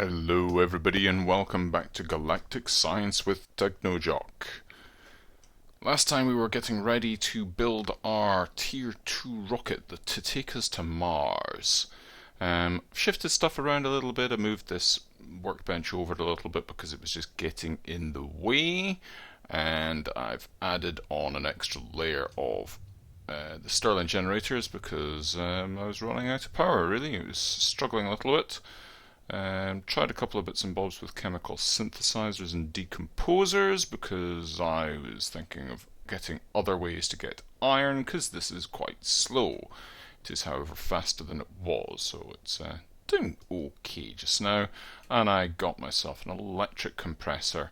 Hello everybody and welcome back to Galactic Science with Technojock. Last time we were getting ready to build our Tier 2 rocket to take us to Mars. Shifted stuff around a little bit. I moved this workbench over a little bit because it was just getting in the way, and I've added on an extra layer of the Stirling generators because I was running out of power really. It was struggling a little bit. Tried a couple of bits and bobs with chemical synthesizers and decomposers because I was thinking of getting other ways to get iron because this is quite slow. It is, however, faster than it was, so it's doing okay just now. And I got myself an electric compressor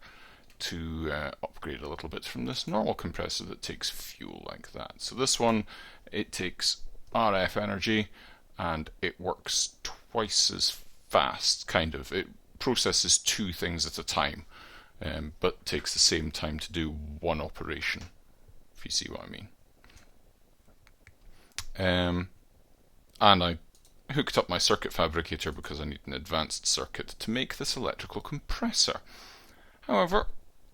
to upgrade a little bit from this normal compressor that takes fuel like that. So this one, it takes RF energy and it works twice as fast, kind of. It processes two things at a time, but takes the same time to do one operation, if you see what I mean. And I hooked up my circuit fabricator because I need an advanced circuit to make this electrical compressor. However,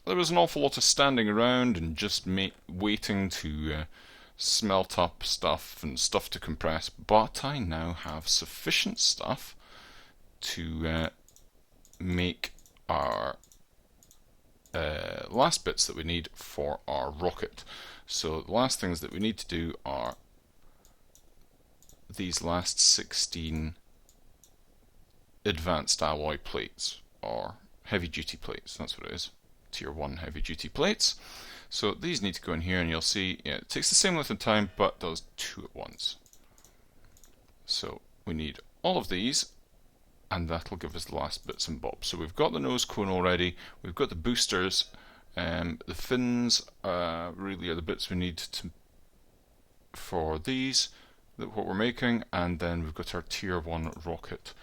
there was an awful lot of standing around and just waiting to smelt up stuff and stuff to compress, but I now have sufficient stuff to make our last bits that we need for our rocket. So the last things that we need to do are these last 16 advanced alloy plates, or heavy duty plates, that's what it is, tier 1 heavy duty plates. So these need to go in here, and you'll see it takes the same length of time but does two at once. So we need all of these, and that'll give us the last bits and bobs. So we've got the nose cone already, we've got the boosters, the fins really are the bits we need for these, what we're making, and then we've got our tier 1 rocket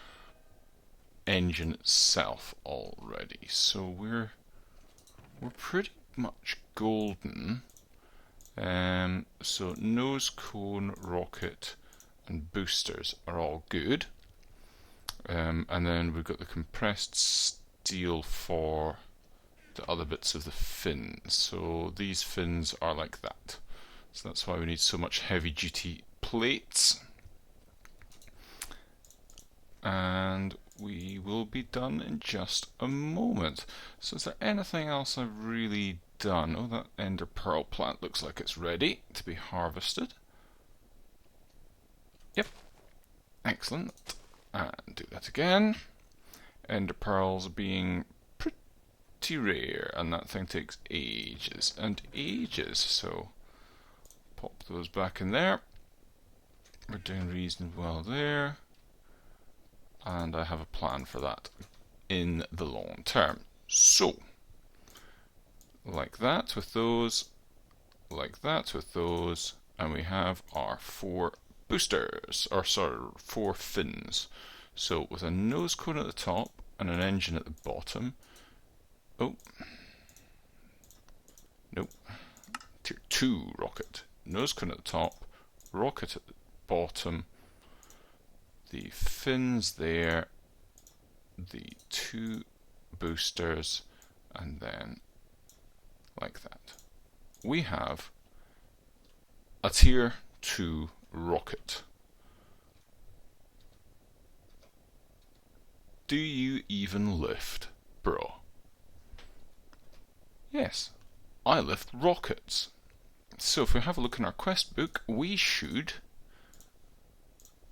engine itself already. So we're pretty much golden. So nose cone, rocket and boosters are all good. And then we've got the compressed steel for the other bits of the fins. So these fins are like that. So that's why we need so much heavy duty plates. And we will be done in just a moment. So is there anything else I've really done? Oh, that ender pearl plant looks like it's ready to be harvested. Yep, excellent. And do that again. Ender pearls being pretty rare, and that thing takes ages and ages, so pop those back in there. We're doing reasonably well there, and I have a plan for that in the long term. So, like that with those, like that with those, and we have our 4 boosters, or sorry, 4 fins. So with a nose cone at the top and an engine at the bottom. Oh, nope. Tier 2 rocket. Nose cone at the top, rocket at the bottom, the fins there, the 2 boosters, and then like that. We have a tier 2 rocket. Do you even lift, bro? Yes, I lift rockets. So if we have a look in our quest book, we should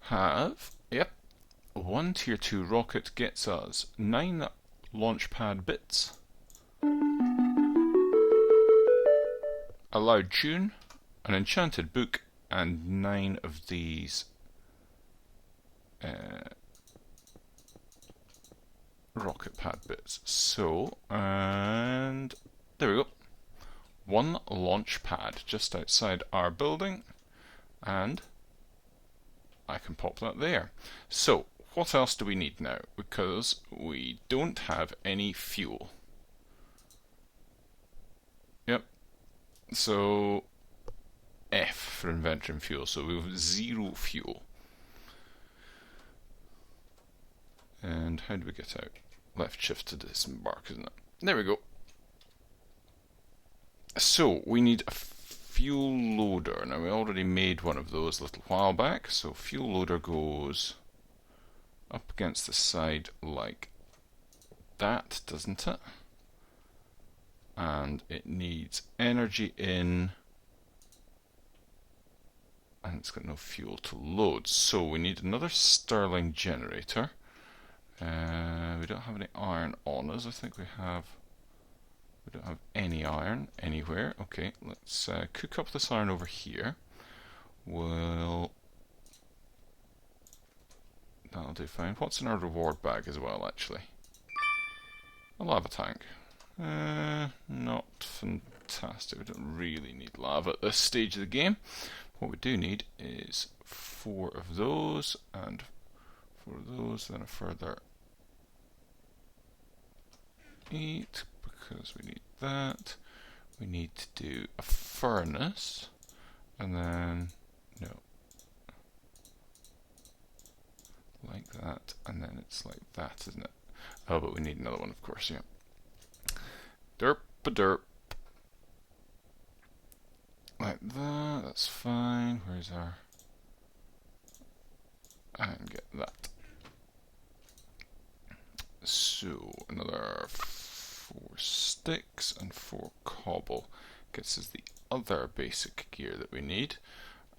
have, yep, 1 tier 2 rocket gets us 9 launch pad bits, a loud tune, an enchanted book, and 9 of these rocket pad bits. So, and there we go. 1 launch pad just outside our building, and I can pop that there. So, what else do we need now? Because we don't have any fuel. Yep. So, F for inventory and fuel. So we have 0 fuel. And how do we get out? left shift to disembark, isn't it? There we go. So, we need a fuel loader. Now, we already made one of those a little while back, so fuel loader goes up against the side like that, doesn't it? And it needs energy in, and it's got no fuel to load. So we need another Stirling generator. We don't have any iron on us. I think we don't have any iron anywhere. Okay, let's cook up this iron over here. That'll do fine. What's in our reward bag as well, actually? A lava tank. Not fantastic. We don't really need lava at this stage of the game. What we do need is 4 of those, and 4 of those, then a further 8, because we need that. We need to do a furnace, and then, no, like that, and then it's like that, isn't it? Oh, but we need another one, of course, yeah. Derp-a-derp. Like that, that's fine. Where's our... and get that. So, another 4 sticks and 4 cobble gets us the other basic gear that we need.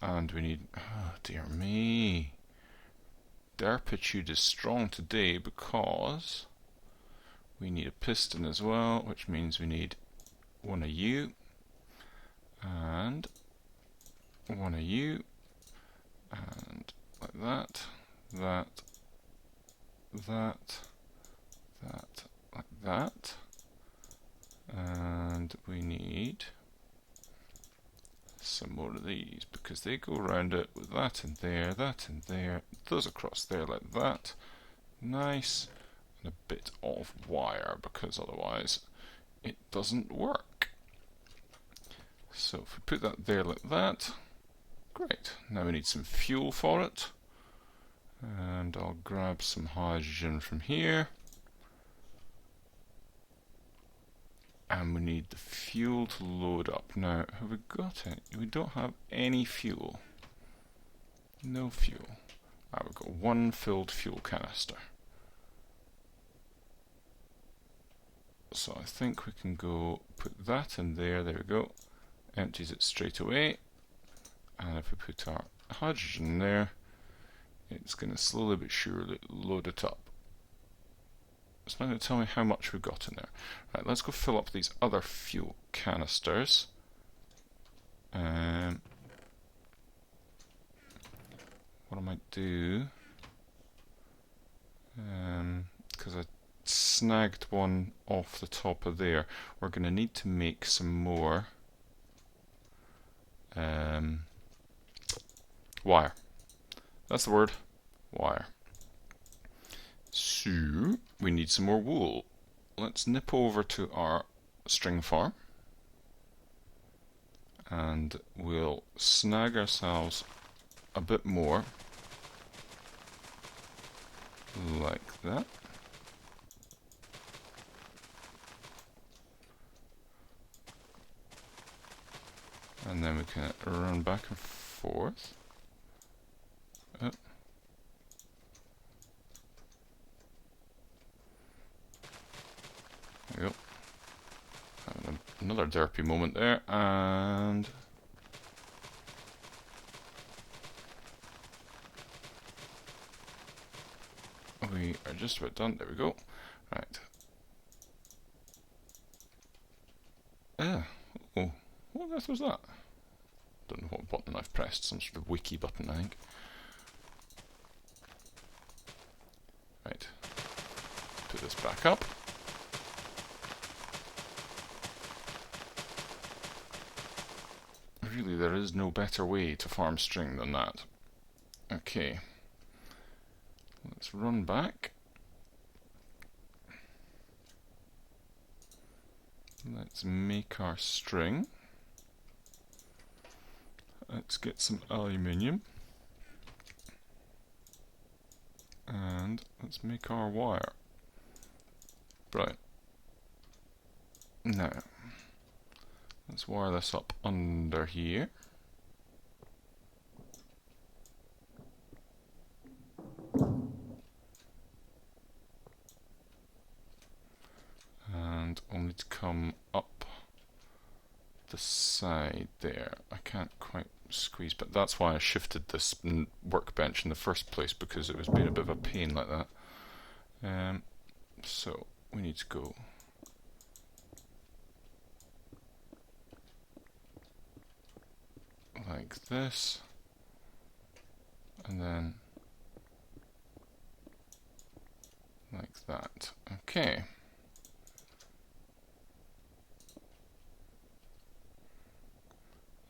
And we need... oh, dear me. Derpitude is strong today because we need a piston as well, which means we need 1 of you, and 1 of you, and like that, that, like that, and we need some more of these because they go around it with that and there, those across there like that. Nice. And a bit of wire because otherwise it doesn't work. So if we put that there like that, great. Now we need some fuel for it, and I'll grab some hydrogen from here, and we need the fuel to load up. Now, have we got it? We don't have any fuel. No fuel. We've got 1 filled fuel canister. So I think we can go put that in there. There we go. Empties it straight away. And if we put our hydrogen there, it's going to slowly but surely load it up. It's not going to tell me how much we've got in there. Right, let's go fill up these other fuel canisters. What I might do, because I snagged one off the top of there, we're going to need to make some more wire. That's the word, wire. So we need some more wool. Let's nip over to our string farm and we'll snag ourselves a bit more like that. And then we can run back and forth. Oh. There we go. Having another derpy moment there, and we are just about done. There we go. Right. Oh, what on earth was that? Don't know what button I've pressed. Some sort of wiki button, I think. Right. Put this back up. Really, there is no better way to farm string than that. Okay. Let's run back. Let's make our string. Let's get some aluminium. And let's make our wire. Brilliant. Now, let's wire this up under here. And we'll need to come up the side there. I can't quite squeeze, but that's why I shifted this workbench in the first place, because it was being a bit of a pain like that. So we need to go like this, and then like that. Okay.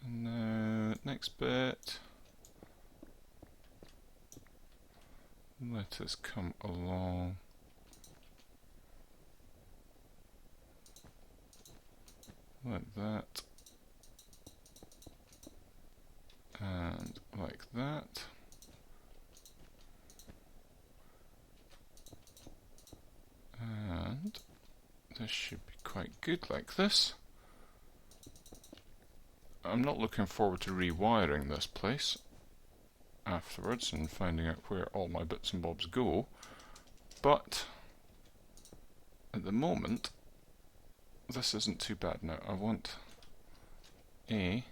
And now, next bit, let us come along like that, and like that, and this should be quite good like this. I'm not looking forward to rewiring this place afterwards and finding out where all my bits and bobs go, but at the moment this isn't too bad. Now I want a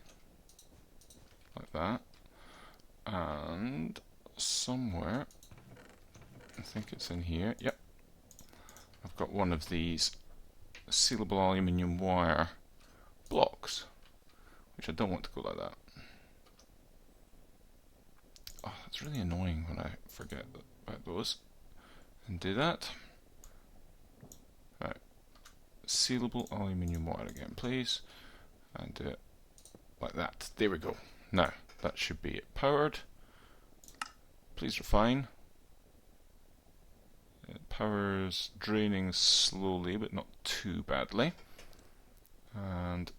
like that, and somewhere, I think it's in here, yep, I've got one of these sealable aluminium wire blocks, which I don't want to go like that. Oh, that's really annoying when I forget about those. And do that. Right. Sealable aluminium wire again, please. And do it like that. There we go. Now, that should be it powered. Please refine. Power's draining slowly, but not too badly. And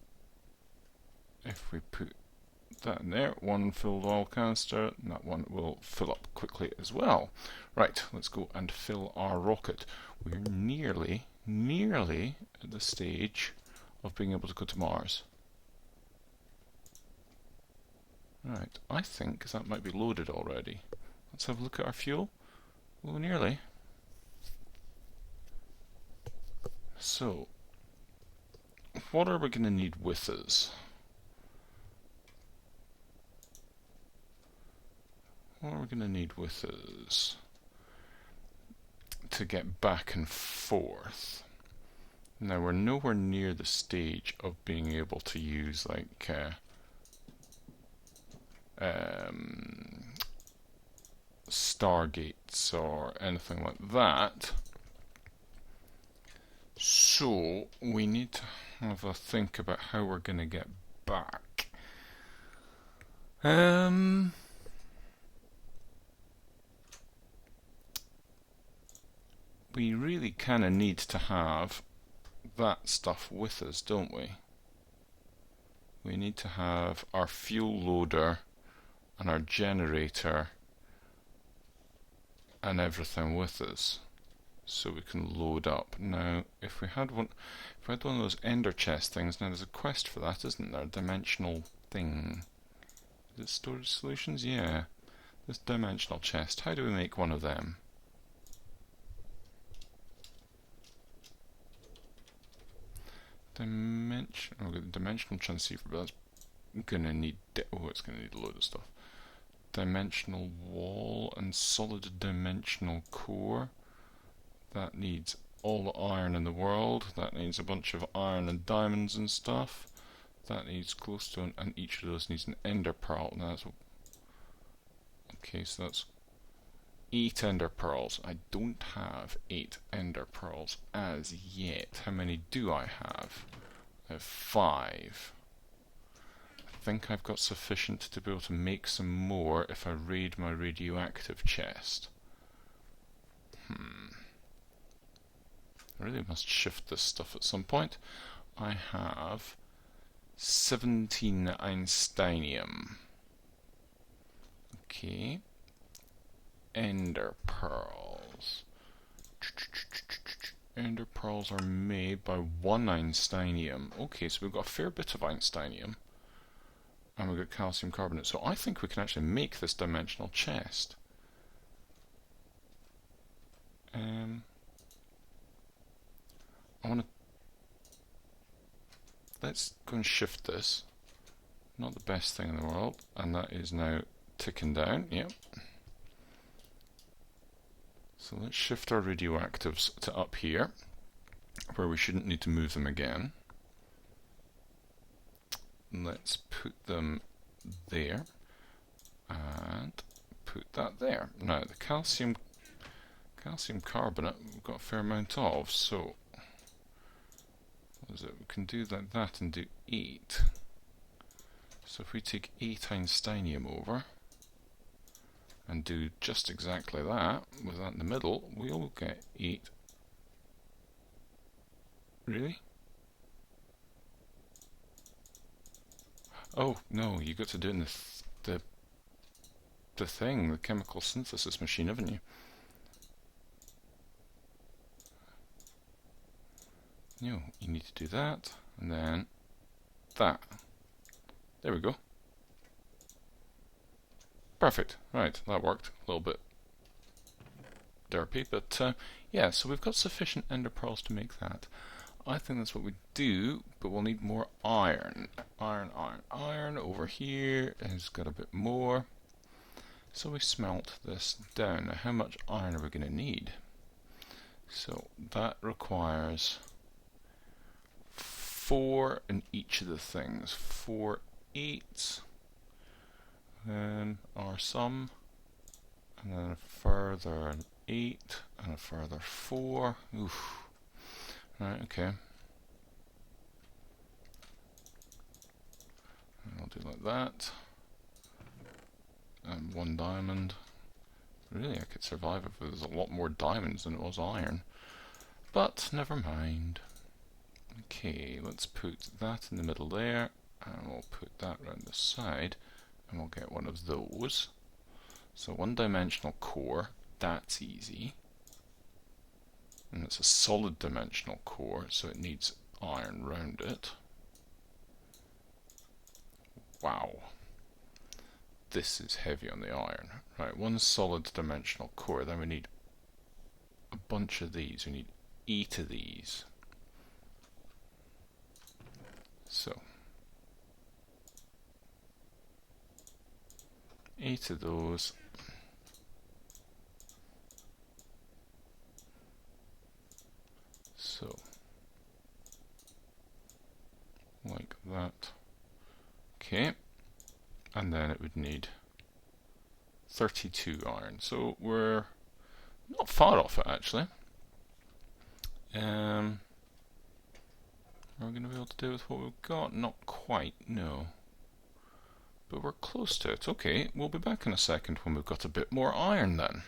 if we put that in there, one filled oil canister, and that one will fill up quickly as well. Right, let's go and fill our rocket. We're nearly at the stage of being able to go to Mars. Right, I think that might be loaded already. Let's have a look at our fuel. Oh, nearly. So, what are we going to need with us? What are we going to need with us to get back and forth? Now, we're nowhere near the stage of being able to use like stargates or anything like that. So we need to have a think about how we're going to get back. We really kind of need to have that stuff with us, don't we? We need to have our fuel loader and our generator and everything with us, so we can load up. Now, if we had one of those ender chest things, now there's a quest for that, isn't there? Dimensional thing. Is it storage solutions? Yeah. This dimensional chest. How do we make one of them? Dimensional transceiver, but that's gonna need it's gonna need a load of stuff. Dimensional wall and solid dimensional core. That needs all the iron in the world. That needs a bunch of iron and diamonds and stuff. That needs glowstone, and each of those needs an ender pearl. Now that's okay, so that's 8 ender pearls. I don't have 8 ender pearls as yet. How many do I have? I have 5. I think I've got sufficient to be able to make some more if I raid my radioactive chest. I really must shift this stuff at some point. I have 17 Einsteinium. Okay. Ender pearls. ender pearls are made by 1 Einsteinium. Okay, so we've got a fair bit of Einsteinium. And we've got calcium carbonate. So I think we can actually make this dimensional chest. I want to... Let's go and shift this. Not the best thing in the world. And that is now ticking down. Yep. So let's shift our radioactives to up here, where we shouldn't need to move them again. Let's put them there, and put that there. Now the calcium carbonate we've got a fair amount of, so what is it? We can do like that and do 8. So if we take 8 Einsteinium over and do just exactly that, with that in the middle, we'll get 8. Really? Oh no, you got to do it in the thing, the chemical synthesis machine, haven't you? No, you need to do that, and then that. There we go. Perfect. Right, that worked. A little bit derpy, but yeah, so we've got sufficient ender pearls to make that. I think that's what we do, but we'll need more iron. Iron over here has got a bit more. So we smelt this down. Now, how much iron are we going to need? So that requires 4 in each of the things. 4 8s, then our sum, and then a further 8, and a further 4. Oof. Right, okay. And I'll do like that. And 1 diamond. Really, I could survive if there was a lot more diamonds than it was iron. But, never mind. Okay, let's put that in the middle there, and we'll put that around the side, and we'll get one of those. So 1-dimensional core, that's easy. And it's a solid dimensional core, so it needs iron round it. Wow. This is heavy on the iron. Right, 1 solid dimensional core, then we need a bunch of these. We need 8 of these. So 8 of those. So like that. Okay, and then it would need 32 iron. So we're not far off it actually. Are we going to be able to do with what we've got? Not quite, no. But we're close to it. Okay, we'll be back in a second when we've got a bit more iron then.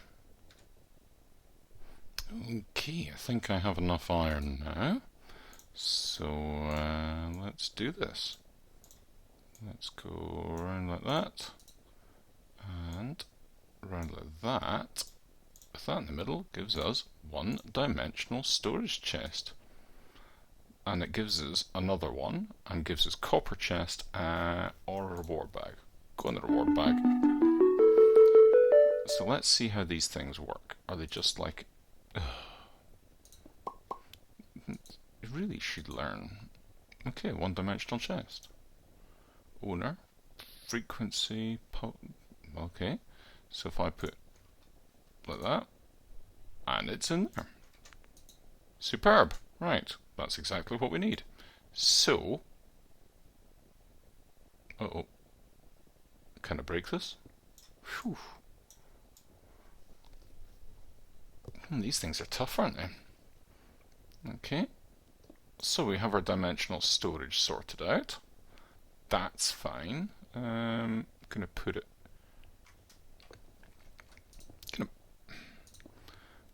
Okay, I think I have enough iron now. So let's do this. Let's go around like that. And around like that. With that in the middle gives us 1-dimensional storage chest. And it gives us another one, and gives us copper chest or a reward bag. Go in the reward bag. So let's see how these things work. Are they just like... You really should learn. Okay, 1-dimensional chest. Owner. Frequency... Okay. So if I put like that, and it's in there. Superb. Right. That's exactly what we need. So, can I break this? Whew. These things are tough, aren't they? Okay, so we have our dimensional storage sorted out. That's fine. I'm gonna put it. I'm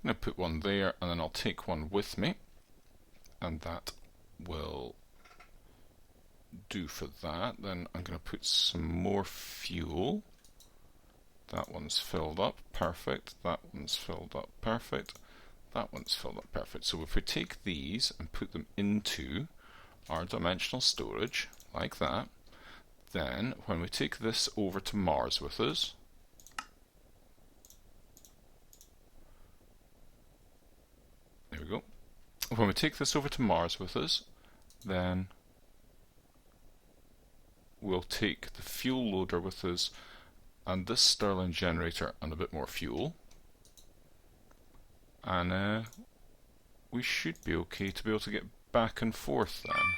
gonna put one there, and then I'll take one with me. And that will do for that. Then I'm going to put some more fuel. That one's filled up, perfect. That one's filled up, perfect. that one's filled up perfect. So if we take these and put them into our dimensional storage, like that, then when we take this over to Mars with us, there we go. When we take this over to Mars with us, then we'll take the fuel loader with us and this Stirling generator and a bit more fuel, and we should be okay to be able to get back and forth then.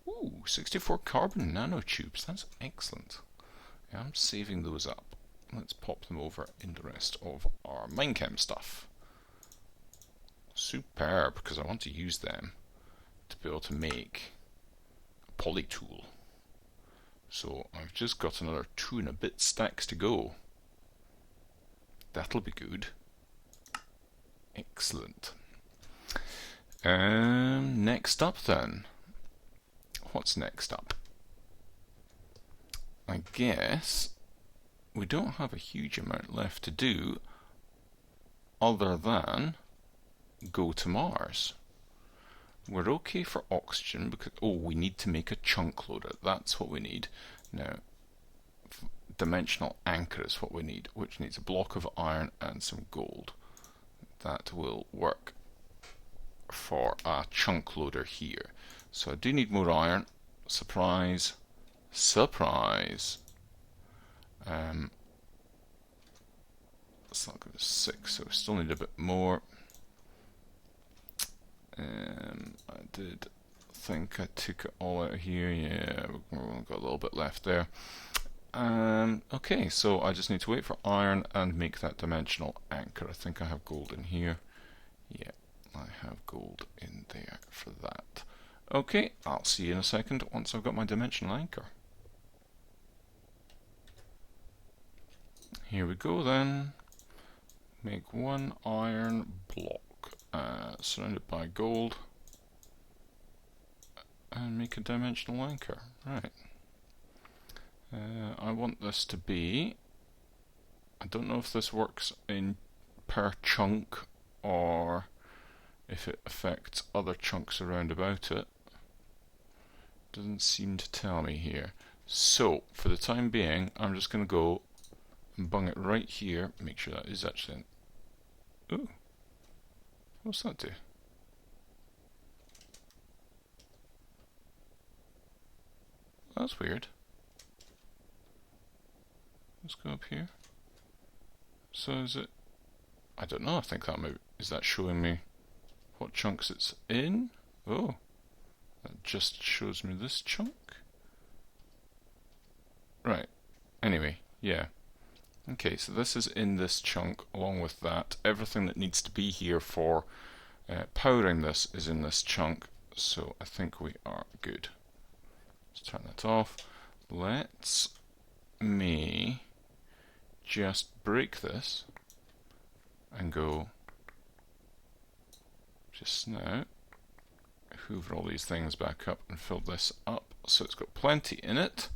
Ooh, 64 carbon nanotubes, that's excellent. Yeah, I'm saving those up. Let's pop them over in the rest of our Minechem stuff. Superb, because I want to use them to be able to make a poly tool. So I've just got another 2 and a bit stacks to go. That'll be good. Excellent. Next up then. What's next up? I guess we don't have a huge amount left to do other than go to Mars. We're okay for oxygen because, oh, we need to make a chunk loader. That's what we need. Now, dimensional anchor is what we need, which needs a block of iron and some gold. That will work for a chunk loader here. So I do need more iron. Surprise. Surprise. Let's not go to 6, so we still need a bit more. I did think I took it all out of here. Yeah, we've only got a little bit left there. Okay, so I just need to wait for iron and make that dimensional anchor. I think I have gold in here. Yeah, I have gold in there for that. Okay, I'll see you in a second once I've got my dimensional anchor. Here we go then. Make 1 iron block. Surrounded by gold, and make a dimensional anchor. Right. I want this to be, I don't know if this works in per chunk or if it affects other chunks around about it. Doesn't seem to tell me here. So for the time being, I'm just going to go and bung it right here. Make sure that is actually. Ooh. What's that do? That's weird. Let's go up here. So is it... I don't know, I think that might... Is that showing me what chunks it's in? Oh. That just shows me this chunk? Right. Anyway, yeah. Okay, so this is in this chunk along with that. Everything that needs to be here for powering this is in this chunk, so I think we are good. Let's turn that off. Let's me just break this and go just now, hoover all these things back up and fill this up so it's got plenty in it.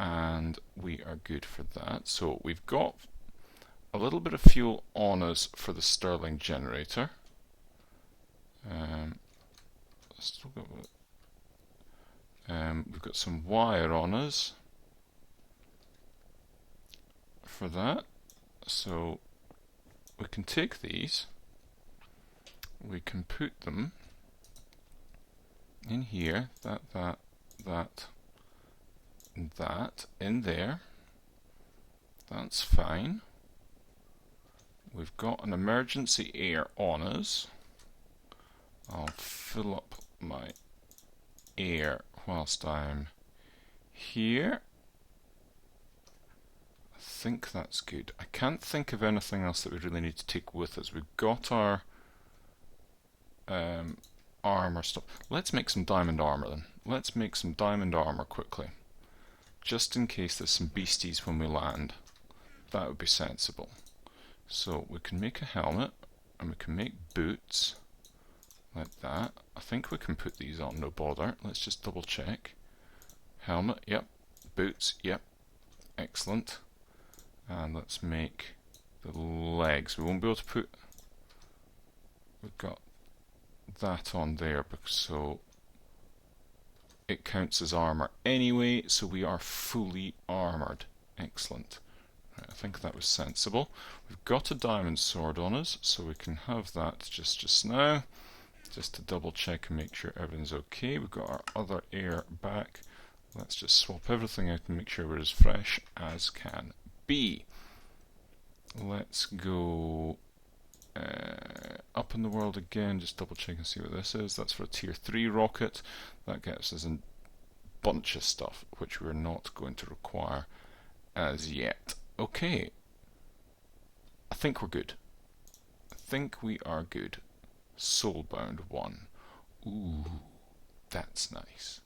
And we are good for that. So we've got a little bit of fuel on us for the Stirling generator. We've got some wire on us for that. So we can take these, we can put them in here, that in there. That's fine. We've got an emergency air on us. I'll fill up my air whilst I'm here. I think that's good. I can't think of anything else that we really need to take with us. We've got our armor stuff. Let's make some diamond armor then. Let's make some diamond armor quickly. Just in case there's some beasties when we land. That would be sensible. So we can make a helmet, and we can make boots, like that. I think we can put these on, no bother. Let's just double check. Helmet, yep. Boots, yep. Excellent. And let's make the legs. We won't be able to put we've got that on there, so it counts as armour anyway, so we are fully armoured. Excellent. Right, I think that was sensible. We've got a diamond sword on us, so we can have that just now, just to double check and make sure everything's okay. We've got our other air back. Let's just swap everything out and make sure we're as fresh as can be. Let's go up in the world again, just double check and see what this is. That's for a tier 3 rocket. That gets us a bunch of stuff which we're not going to require as yet. Okay, I think we're good. I think we are good. Soulbound 1. Ooh, that's nice.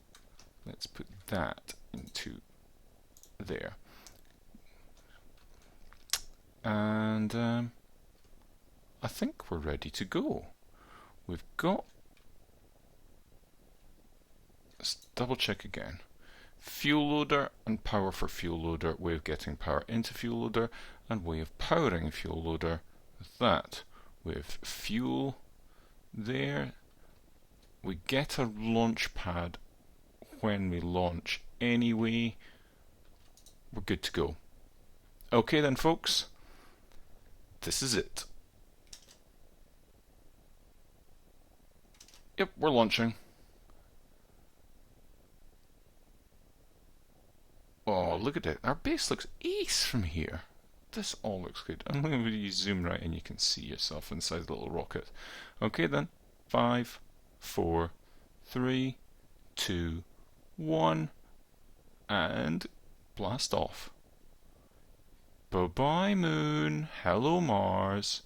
Let's put that into there. And I think we're ready to go. We've got... Let's double check again. Fuel loader and power for fuel loader. Way of getting power into fuel loader and way of powering fuel loader with that. With fuel there. We get a launch pad when we launch anyway. We're good to go. Okay then, folks. This is it. Yep, we're launching. Oh, look at it. Our base looks ace from here. This all looks good. And when you zoom right in, you can see yourself inside the little rocket. Okay then. 5, 4, 3, 2, 1. And blast off. Bye-bye, Moon. Hello, Mars.